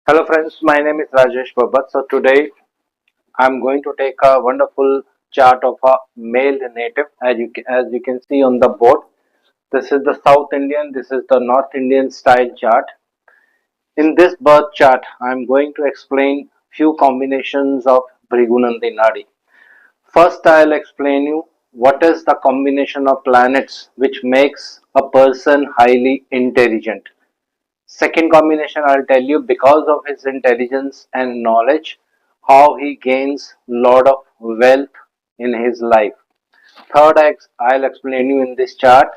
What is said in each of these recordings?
Hello friends, my name is Rajesh Babat. So today I'm going to take a wonderful chart of a male native as you can see on the board. This is the South Indian, this is the North Indian style chart. In this birth chart, I'm going to explain few combinations of Bhrigunandi Nadi. First, I'll explain you what is the combination of planets which makes a person highly intelligent. Second combination, I'll tell you because of his intelligence and knowledge, how he gains lot of wealth in his life. Third, I'll explain you in this chart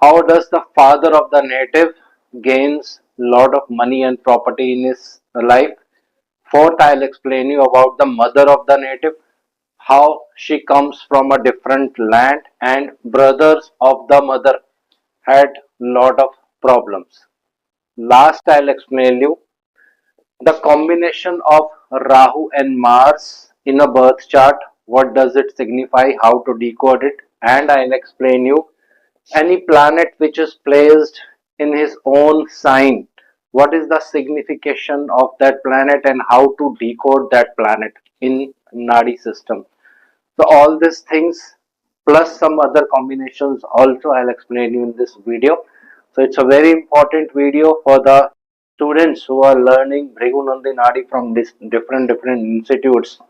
how does the father of the native gains lot of money and property in his life. Fourth, I'll explain you about the mother of the native, how she comes from a different land and brothers of the mother had lot of problems. Last, I'll explain you the combination of Rahu and Mars in a birth chart. What does it signify? How to decode it? And I'll explain you any planet which is placed in his own sign. What is the signification of that planet and how to decode that planet in Nadi system? So all these things plus some other combinations also I'll explain you in this video. So it's a very important video for the students who are learning Bhrigunandi Nadi from this different institutes.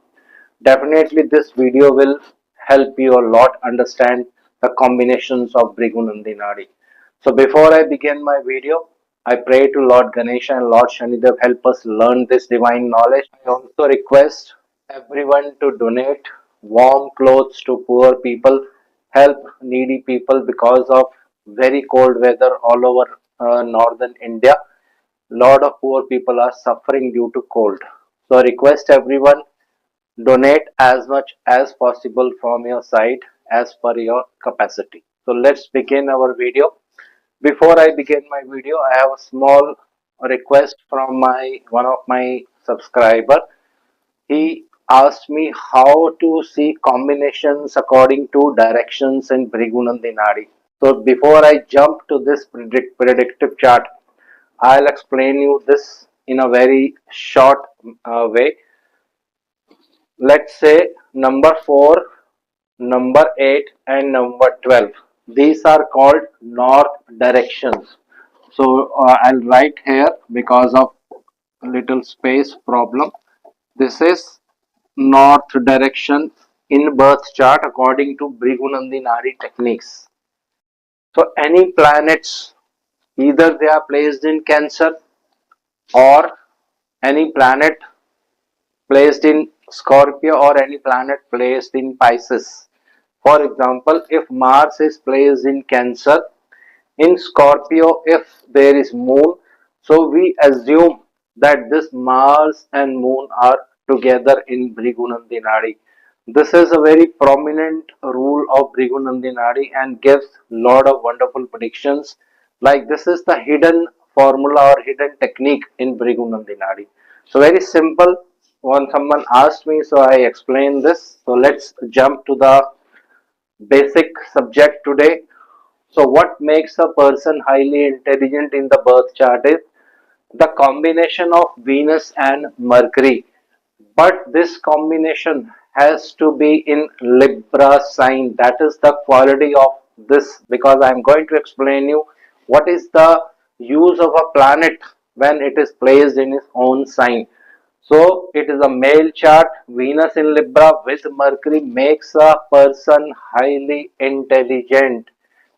Definitely this video will help you a lot understand the combinations of Bhrigunandi Nadi. So before I begin my video, I pray to Lord Ganesha and Lord Shanidev help us learn this divine knowledge. I also request everyone to donate warm clothes to poor people, help needy people because of very cold weather all over northern India. Lot of poor people are suffering due to cold. So I request everyone donate as much as possible from your side as per your capacity. So let's begin our video. Before I begin my video, I have a small request from my one of my subscriber. He asked me how to see combinations according to directions in Bhrigunandi Nadi. So before I jump to this predictive chart, I'll explain you this in a very short way. Let's say number 4, number 8 and number 12. These are called north directions. So I'll write here because of little space problem. This is north direction in birth chart according to Bhrigunandi Nadi techniques. So any planets, either they are placed in Cancer or any planet placed in Scorpio or any planet placed in Pisces. For example, if Mars is placed in Cancer, in Scorpio, if there is Moon, so we assume that this Mars and Moon are together in Bhrigunandi Nadi. This is a very prominent rule of Bhrigunandi Nadi and gives lot of wonderful predictions. Like this is the hidden formula or hidden technique in Bhrigunandi Nadi. So very simple. When someone asked me, so I explained this. So let's jump to the basic subject today. So what makes a person highly intelligent in the birth chart is the combination of Venus and Mercury. But this combination has to be in Libra sign. That is the quality of this because I am going to explain you what is the use of a planet when it is placed in its own sign. So it is a male chart. Venus in Libra with Mercury makes a person highly intelligent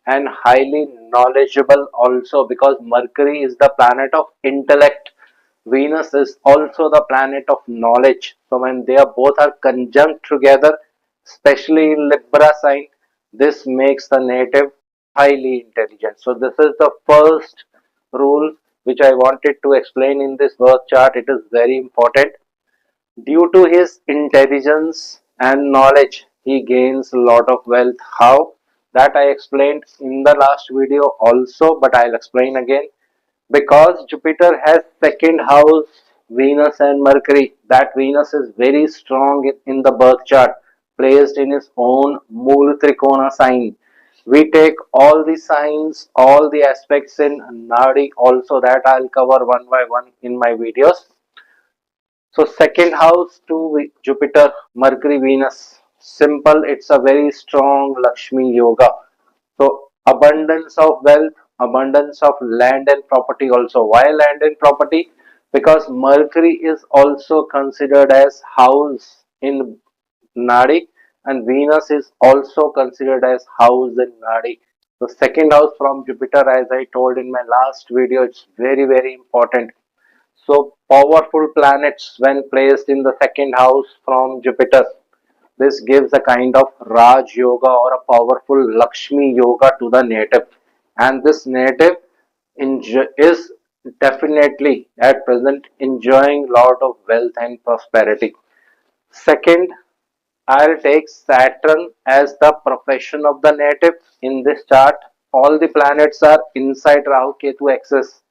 and highly knowledgeable also because Mercury is the planet of intellect. Venus is also the planet of knowledge. So when they are both are conjunct together, especially in Libra sign, this makes the native highly intelligent. So this is the first rule which I wanted to explain in this birth chart. It is very important. Due to his intelligence and knowledge, he gains a lot of wealth. How? That I explained in the last video also, but I'll explain again. Because Jupiter has second house, Venus and Mercury, that Venus is very strong in the birth chart, placed in his own Mool Trikona sign. We take all the signs, all the aspects in Nadi also that I'll cover one by one in my videos. So second house to Jupiter, Mercury, Venus. Simple, it's a very strong Lakshmi yoga. So abundance of wealth, abundance of land and property also. Why land and property? Because Mercury is also considered as house in Nadi and Venus is also considered as house in Nadi. The second house from Jupiter, as I told in my last video, it's very important. So powerful planets when placed in the second house from Jupiter. This gives a kind of Raj Yoga or a powerful Lakshmi Yoga to the native. And this native is definitely at present enjoying lot of wealth and prosperity. Second, I'll take Saturn as the profession of the native. In this chart, all the planets are inside Rahu Ketu axis.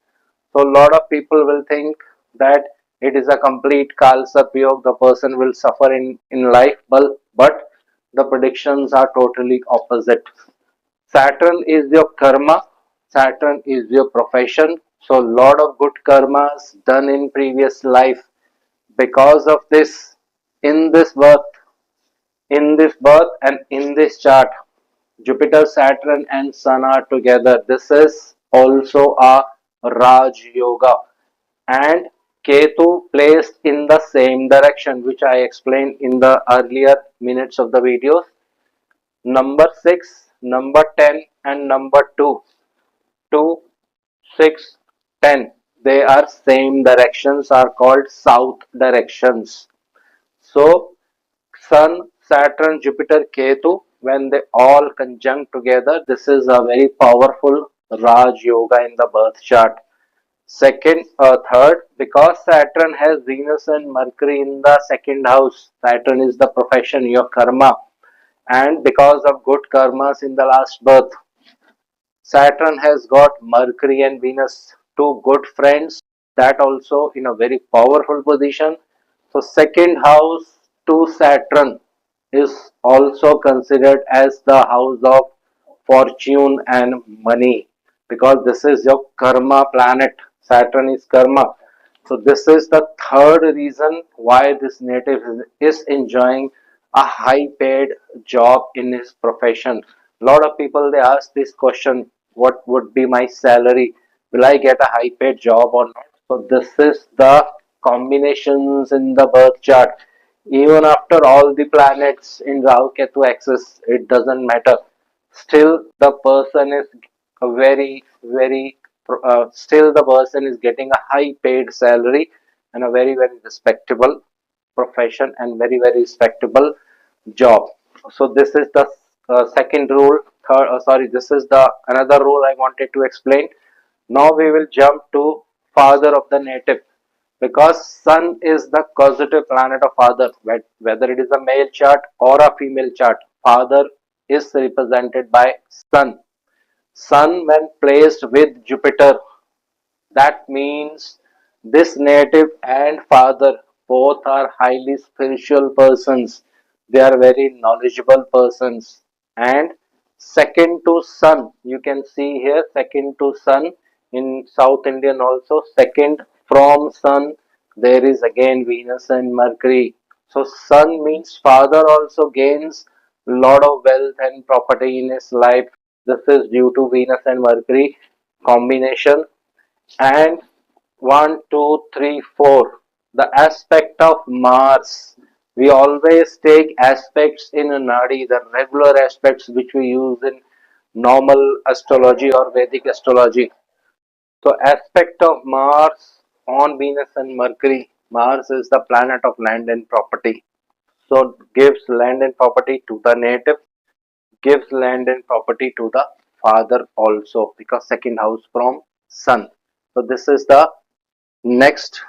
So a lot of people will think that it is a complete Kalsa Yog, the person will suffer in life, but the predictions are totally opposite. Saturn is your karma, Saturn is your profession. So a lot of good karmas done in previous life. Because of this, in this birth, and in this chart, Jupiter, Saturn, and Sun are together. This is also a Raj Yoga. And Ketu placed in the same direction, which I explained in the earlier minutes of the videos. Number 6, number 10, and number 2. 2, 6, 10. They are same directions, are called south directions. So, Sun, Saturn, Jupiter, Ketu, when they all conjunct together, this is a very powerful Raj Yoga in the birth chart. Second, third, because Saturn has Venus and Mercury in the second house, Saturn is the profession, your karma, and because of good karmas in the last birth, Saturn has got Mercury and Venus, two good friends, that also in a very powerful position. So, second house to Saturn is also considered as the house of fortune and money because this is your karma planet. Saturn is karma. So, this is the third reason why this native is enjoying a high paid job in his profession. A lot of people they ask this question, what would be my salary? Will I get a high paid job or not? So this is the combinations in the birth chart. Even after all the planets in Rahu Ketu axis, it doesn't matter. Still the person is a still the person is getting a high paid salary and a very respectable profession and very respectable job. So this is the second rule. Sorry, this is the another rule I wanted to explain. Now we will jump to father of the native because sun is the causative planet of father, whether it is a male chart or a female chart. Father is represented by sun. Sun when placed with Jupiter, that means this native and father both are highly spiritual persons. They are very knowledgeable persons. And second to sun, you can see here second to sun in South Indian also. Second from sun, there is again Venus and Mercury. So sun means father also gains lot of wealth and property in his life. This is due to Venus and Mercury combination. And one, two, three, four. The aspect of Mars. We always take aspects in a Nadi, the regular aspects which we use in normal astrology or Vedic astrology. So, aspect of Mars on Venus and Mercury. Mars is the planet of land and property. So, gives land and property to the native, gives land and property to the father also because second house from sun. So, this is the next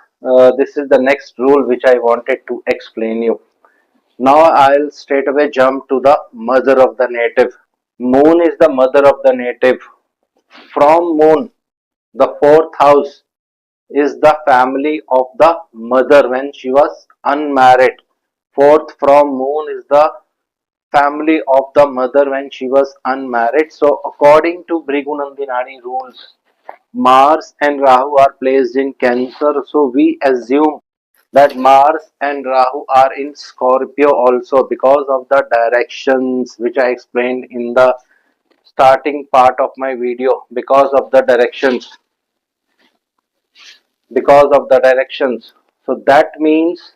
rule which I wanted to explain you. Now I'll straight away jump to the mother of the native. Moon is the mother of the native. From moon, the fourth house is the family of the mother when she was unmarried. Fourth from moon is the family of the mother when she was unmarried. So according to Bhrigunandinani rules, Mars and Rahu are placed in Cancer, so we assume that Mars and Rahu are in Scorpio also because of the directions which I explained in the starting part of my video. Because of the directions. So that means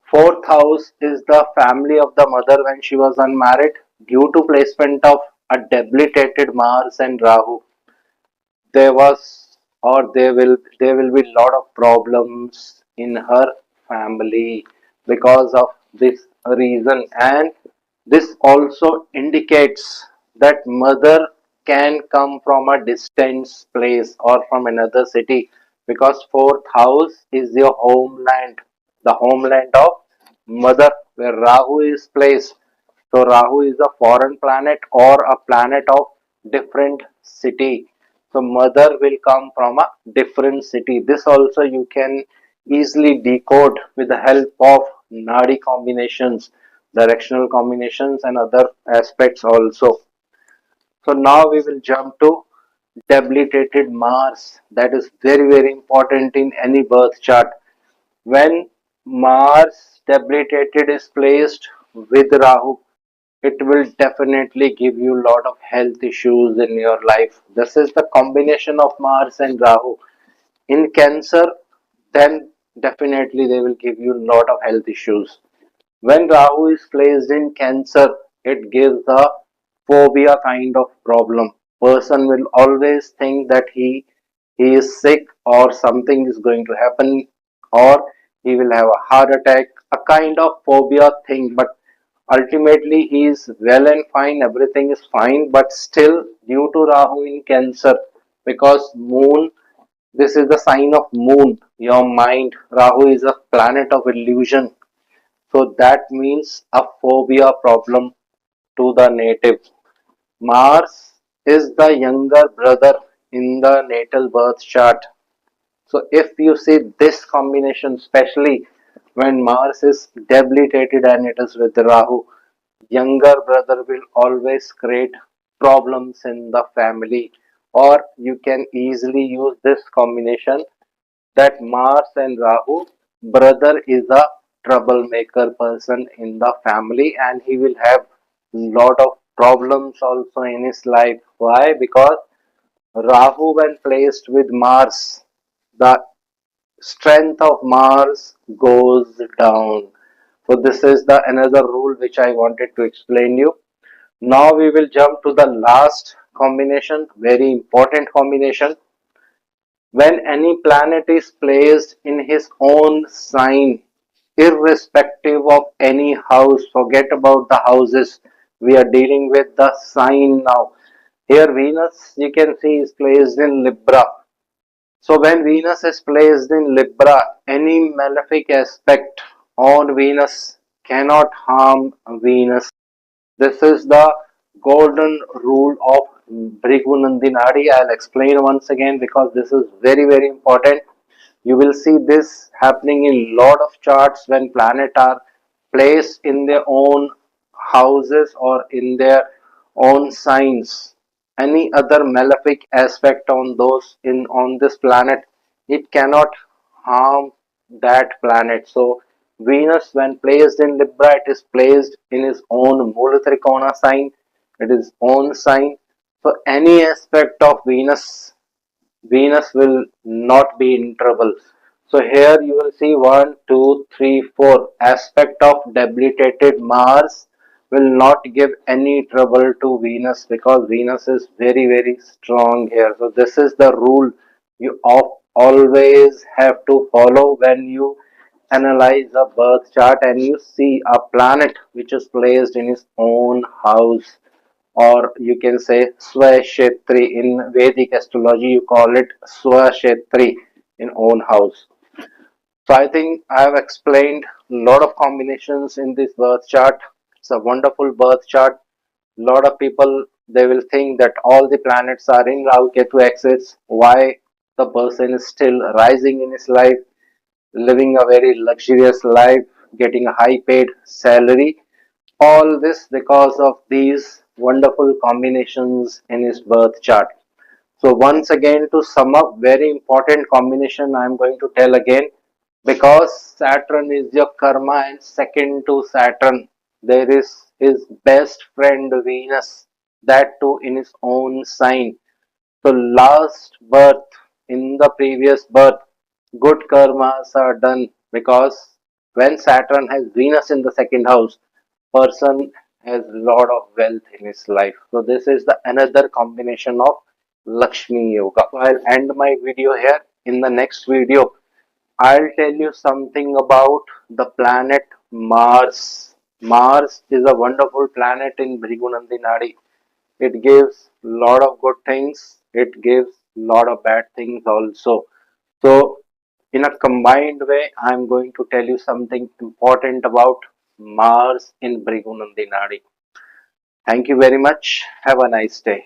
fourth house is the family of the mother when she was unmarried due to placement of a debilitated Mars and Rahu. There was or there will be lot of problems in her family because of this reason, and this also indicates that mother can come from a distant place or from another city because fourth house is your homeland, the homeland of mother where Rahu is placed. So Rahu is a foreign planet or a planet of different city. So mother will come from a different city. This also you can easily decode with the help of Naadi combinations, directional combinations and other aspects also. So now we will jump to debilitated Mars. That is very important in any birth chart. When Mars debilitated is placed with Rahu, it will definitely give you a lot of health issues in your life. This is the combination of Mars and Rahu. In Cancer, then definitely they will give you a lot of health issues. When Rahu is placed in Cancer, it gives a phobia kind of problem. Person will always think that he is sick or something is going to happen or he will have a heart attack, a kind of phobia thing. But ultimately he is well and fine, everything is fine. But still, due to Rahu in Cancer, because Moon, this is the sign of Moon, your mind. Rahu is a planet of illusion, so that means a phobia problem to the native. Mars is the younger brother in the natal birth chart. So if you see this combination, especially when Mars is debilitated and it is with Rahu, younger brother will always create problems in the family. Or you can easily use this combination that Mars and Rahu, brother is a troublemaker person in the family and he will have lot of problems also in his life. Why? Because Rahu when placed with Mars, the strength of Mars goes down. So this is the another rule which I wanted to explain you. Now we will jump to the last combination, very important combination. When any planet is placed in his own sign, irrespective of any house, forget about the houses, we are dealing with the sign now. Here Venus, you can see, is placed in Libra. So when Venus is placed in Libra, any malefic aspect on Venus cannot harm Venus. This is the golden rule of Bhrigunandinadi. I'll explain once again because this is very important. You will see this happening in lot of charts when planets are placed in their own houses or in their own signs. Any other malefic aspect on those in on this planet, it cannot harm that planet. So Venus, when placed in Libra, it is placed in his own Mula Trikona sign, it is own sign. So any aspect of Venus will not be in trouble. So here you will see 1, 2, 3, 4 aspect of debilitated Mars will not give any trouble to Venus because Venus is very strong here. So this is the rule you always have to follow when you analyze a birth chart and you see a planet which is placed in its own house, or you can say Swashetri. In Vedic astrology you call it Swashetri, in own house. So I think I have explained a lot of combinations in this birth chart. It's a wonderful birth chart. A lot of people, they will think that all the planets are in Rahu Ketu axis. Why the person is still rising in his life, living a very luxurious life, getting a high paid salary. All this because of these wonderful combinations in his birth chart. So once again, to sum up, very important combination I am going to tell again. because Saturn is your karma, and second to Saturn there is his best friend Venus, that too in his own sign. So last birth, in the previous birth, good karmas are done, because when Saturn has Venus in the second house, person has lot of wealth in his life. So this is the another combination of Lakshmi Yoga. So I'll end my video here. In the next video, I'll tell you something about the planet Mars. Mars is a wonderful planet in Bhrigunandi Nadi. It gives lot of good things. It gives lot of bad things also. So, in a combined way, I'm going to tell you something important about Mars in Bhrigunandi Nadi. Thank you very much. Have a nice day.